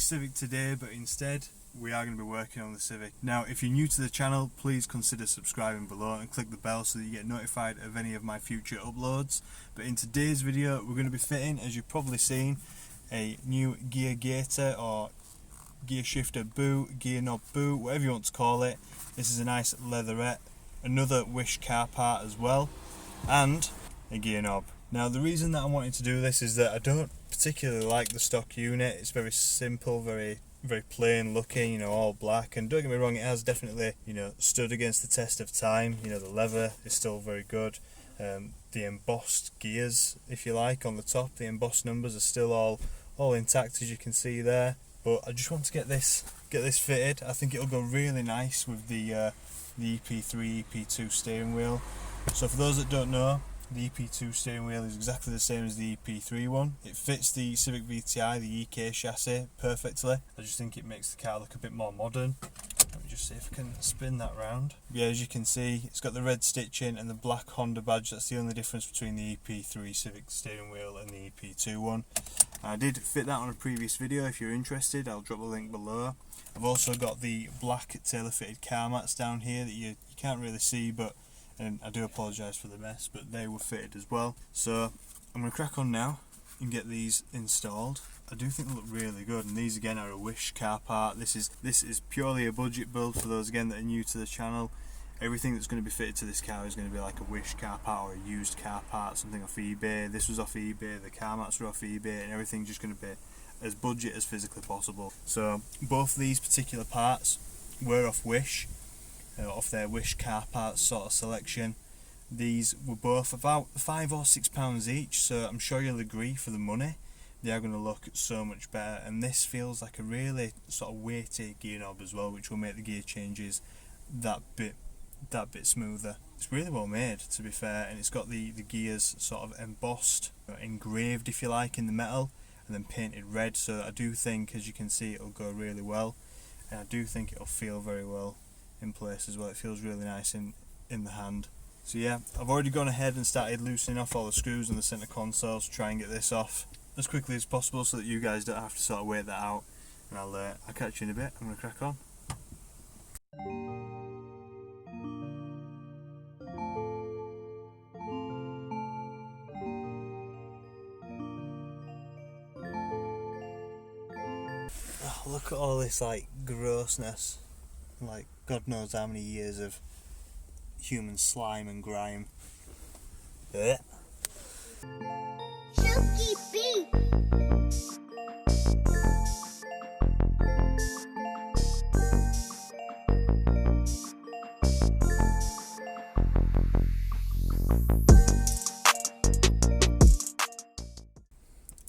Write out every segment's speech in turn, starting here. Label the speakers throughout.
Speaker 1: Civic today, but instead we are going to be working on the Civic. Now, if you're new to the channel, please consider subscribing below and click the bell so that you get notified of any of my future uploads. But in today's video, we're going to be fitting, as you've probably seen, a new gear Gator or gear shifter boot, gear knob boot, whatever you want to call it. This is a nice leatherette, another Wish car part as well, and a gear knob. Now, the reason that I'm wanting to do this is that I don't particularly like the stock unit. It's very simple, very plain looking, you know, all black, and don't get me wrong, it has definitely, you know, stood against the test of time. You know, the leather is still very good. The embossed gears, if you like, on the top, the embossed numbers are still all intact, as you can see there. But I just want to get this fitted. I think it'll go really nice with the EP3, EP2 steering wheel. So for those that don't know, the EP2 steering wheel is exactly the same as the EP3 one. It fits the Civic VTI, the EK chassis, perfectly. I just think it makes the car look a bit more modern. Let me just see if I can spin that round. Yeah, as you can see, it's got the red stitching and the black Honda badge. That's the only difference between the EP3 Civic steering wheel and the EP2 one. I did fit that on a previous video. If you're interested, I'll drop a link below. I've also got the black tailor fitted car mats down here that you can't really see, but and I do apologise for the mess, but they were fitted as well. So I'm going to crack on now and get these installed. I do think they look really good, and these again are a Wish car part. This is purely a budget build for those again that are new to the channel. Everything that's going to be fitted to this car is going to be like a Wish car part or a used car part, something off eBay. This was off eBay, the car mats were off eBay, and everything's just going to be as budget as physically possible. So both these particular parts were off Wish. Off their Wish car parts sort of selection. These were both about £5 or £6 each, so I'm sure you'll agree, for the money they are going to look so much better. And this feels like a really sort of weighty gear knob as well, which will make the gear changes that bit smoother. It's really well made, to be fair, and it's got the gears sort of embossed, engraved if you like, in the metal, and then painted red. So I do think, as you can see, it'll go really well, and I do think it'll feel very well in place as well. It feels really nice in the hand. So yeah, I've already gone ahead and started loosening off all the screws in the centre console to try and get this off as quickly as possible so that you guys don't have to sort of wait that out. And I'll catch you in a bit. I'm going to crack on. Oh, look at all this like grossness. Like God knows how many years of human slime and grime. Blech.
Speaker 2: Silky beat.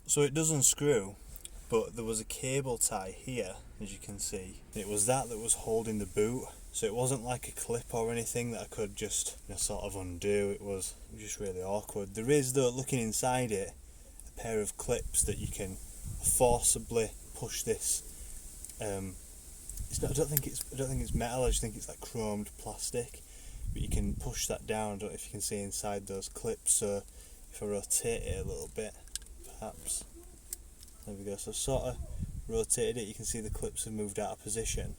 Speaker 1: So it does unscrew, but there was a cable tie here, as you can see. It was that was holding the boot, so it wasn't like a clip or anything that I could just, you know, sort of undo. It was just really awkward. There is, though, looking inside it, a pair of clips that you can forcibly push this. I don't think it's metal. I just think it's like chromed plastic. But you can push that down. I don't know if you can see inside those clips. So if I rotate it a little bit, perhaps. There we go. So sort of rotated it. You can see the clips have moved out of position.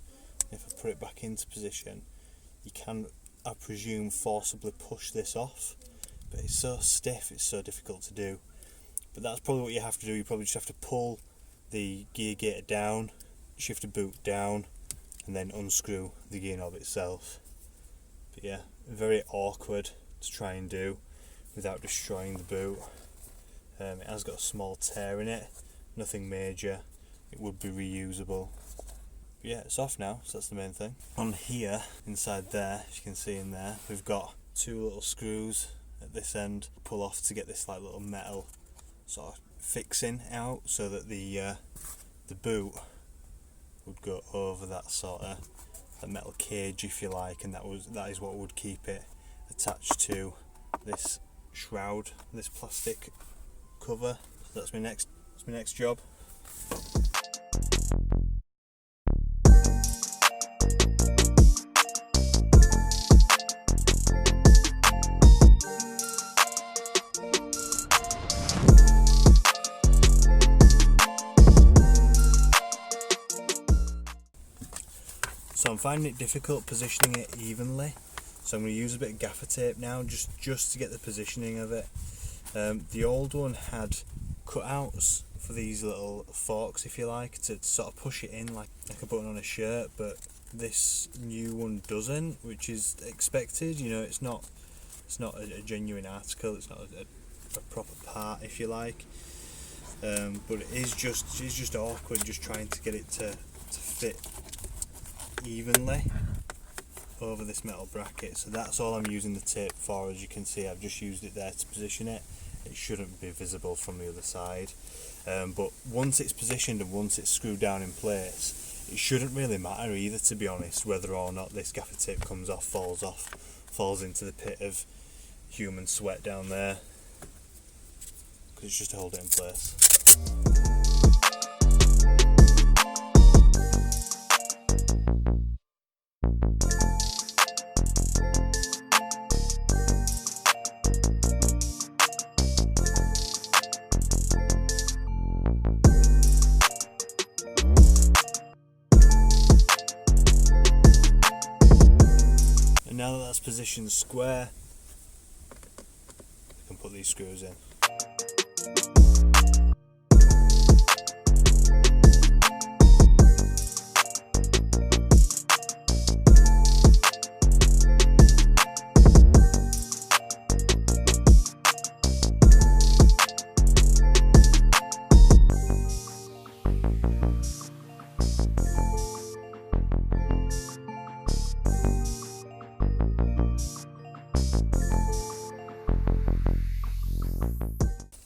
Speaker 1: If I put it back into position, you can, I presume, forcibly push this off, but it's so stiff, it's so difficult to do. But that's probably what you have to do. You probably just have to pull the gear gator down, shift the boot down, and then unscrew the gear knob itself. But yeah, very awkward to try and do without destroying the boot. It has got a small tear in it, nothing major. It would be reusable. But yeah, it's off now, so that's the main thing. On here, inside there, as you can see in there, we've got two little screws at this end. Pull off to get this like little metal sort of fixing out, so that the boot would go over that sort of that metal cage, if you like, and that is what would keep it attached to this shroud, this plastic cover. So that's my next job. So I'm finding it difficult positioning it evenly. So I'm going to use a bit of gaffer tape now just to get the positioning of it. The old one had cutouts for these little forks, if you like, to sort of push it in like a button on a shirt, but this new one doesn't, which is expected. You know, it's not a genuine article, it's not a proper part, if you like. But it's just awkward just trying to get it to fit evenly over this metal bracket. So that's all I'm using the tape for. As you can see, I've just used it there to position it. It shouldn't be visible from the other side, but once it's positioned and once it's screwed down in place, it shouldn't really matter either, to be honest, whether or not this gaffer tape comes off, falls into the pit of human sweat down there, because it's just to hold it in place. And now that that's positioned square, I can put these screws in.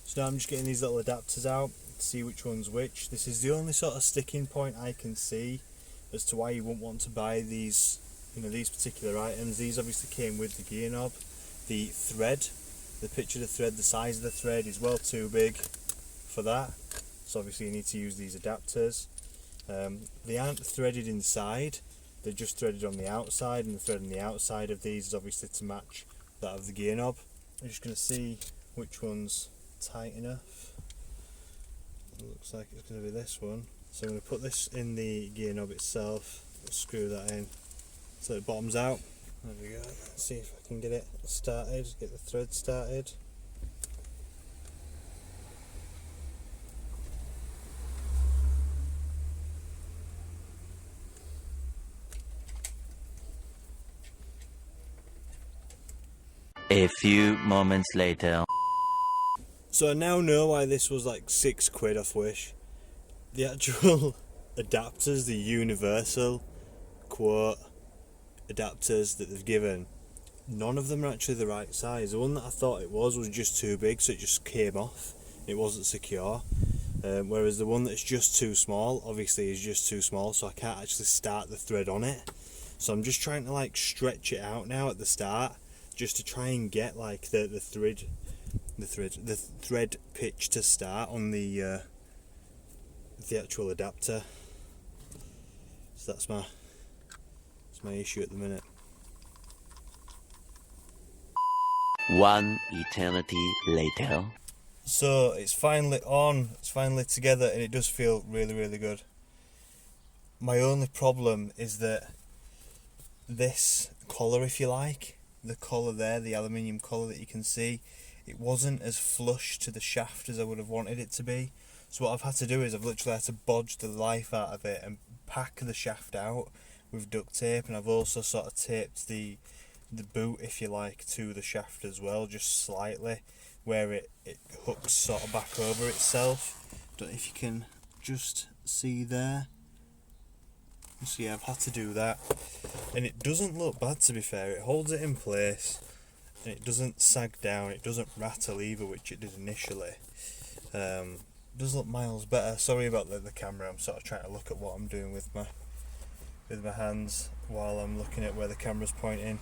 Speaker 1: So now I'm just getting these little adapters out to see which one's which. This is the only sort of sticking point I can see as to why you wouldn't want to buy these, these particular items. These obviously came with the gear knob. The thread, the picture of the thread, the size of the thread is well too big for that. So obviously you need to use these adapters. They aren't threaded inside, they're just threaded on the outside, and the thread on the outside of these is obviously to match that of the gear knob. I'm just going to see which one's tight enough. It looks like it's going to be this one. So I'm going to put this in the gear knob itself, screw that in so it bottoms out. There we go. Let's see if I can get it started, get the thread started.
Speaker 2: A few moments later.
Speaker 1: So I now know why this was like £6 off Wish. The actual adapters, the universal quote adapters that they've given, none of them are actually the right size. The one that I thought it was just too big, so it just came off. It wasn't secure. Whereas the one that's just too small, obviously is just too small, so I can't actually start the thread on it. So I'm just trying to like stretch it out now at the start, just to try and get like the thread pitch to start on the actual adapter. So that's my issue at the minute.
Speaker 2: One eternity later.
Speaker 1: So it's finally on, it's finally together, and it does feel really, really good. My only problem is that this collar, if you like, the collar there, the aluminium collar that you can see, it wasn't as flush to the shaft as I would have wanted it to be. So what I've had to do is I've literally had to bodge the life out of it and pack the shaft out with duct tape, and I've also sort of taped the boot, if you like, to the shaft as well, just slightly, where it hooks sort of back over itself. Don't know if you can just see there. So yeah, I've had to do that, and it doesn't look bad, to be fair. It holds it in place, and it doesn't sag down, it doesn't rattle either, which it did initially. It does look miles better. Sorry about the camera, I'm sort of trying to look at what I'm doing with my hands while I'm looking at where the camera's pointing.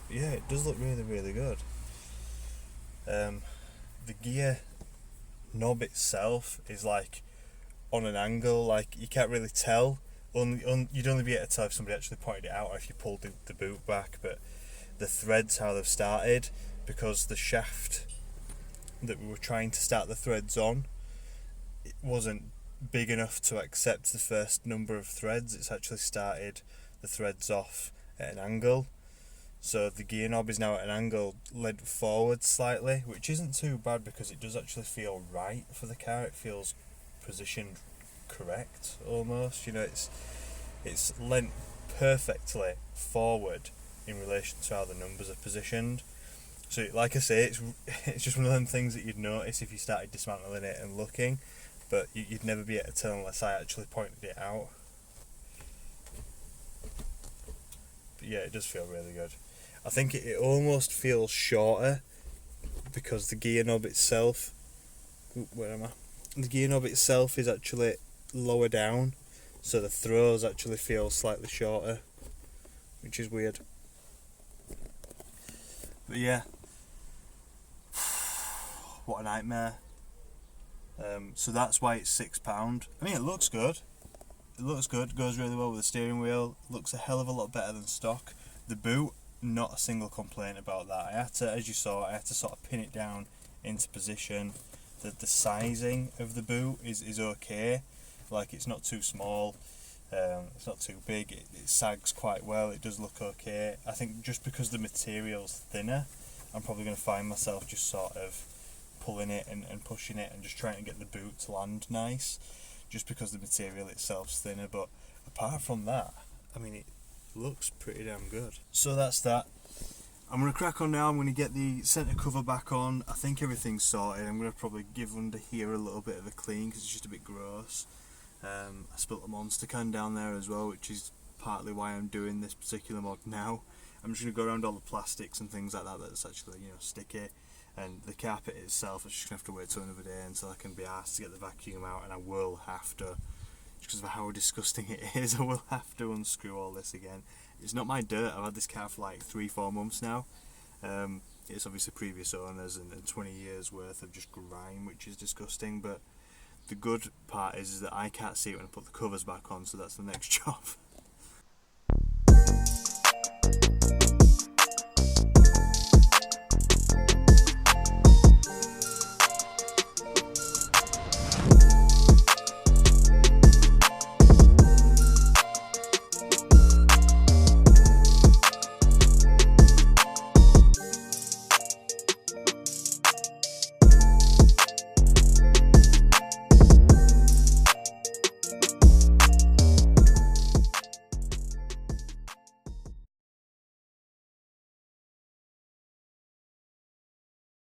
Speaker 1: But yeah, it does look really, really good. The gear knob itself is like on an angle, like you can't really tell. You'd only be able to tell if somebody actually pointed it out or if you pulled the boot back. But the threads, how they've started, because the shaft that we were trying to start the threads on, it wasn't big enough to accept the first number of threads. It's actually started, the threads off at an angle. So the gear knob is now at an angle led forward slightly, which isn't too bad because it does actually feel right for the car. It feels positioned correct almost. You know, it's lent perfectly forward in relation to how the numbers are positioned. So like I say, it's just one of them things that you'd notice if you started dismantling it and looking, but you'd never be able to tell unless I actually pointed it out. But yeah, it does feel really good. I think it almost feels shorter because the gear knob itself, where am I? The gear knob itself is actually lower down, so the throws actually feel slightly shorter, which is weird. But yeah, what a nightmare. So that's why it's £6. I mean, it looks good. It looks good, goes really well with the steering wheel, looks a hell of a lot better than stock. The boot, not a single complaint about that. I had to, as you saw, I had to sort of pin it down into position. The sizing of the boot is okay, like it's not too small, it's not too big, it sags quite well, it does look okay. I think just because the material's thinner, I'm probably going to find myself just sort of pulling it and pushing it and just trying to get the boot to land nice, just because the material itself's thinner. But apart from that, I mean, it looks pretty damn good. So that's that. I'm going to crack on now. I'm going to get the centre cover back on. I think everything's sorted. I'm going to probably give under here a little bit of a clean because it's just a bit gross. I spilt a Monster can down there as well, which is partly why I'm doing this particular mod now. I'm just going to go around all the plastics and things like that that's actually, you know, sticky. And the carpet itself, I'm just going to have to wait till another day until I can be asked to get the vacuum out, and I will have to, just because of how disgusting it is, I will have to unscrew all this again. It's not my dirt. I've had this car for like 3-4 months now. It's obviously previous owners and 20 years worth of just grime, which is disgusting. But the good part is that I can't see it when I put the covers back on, so that's the next job.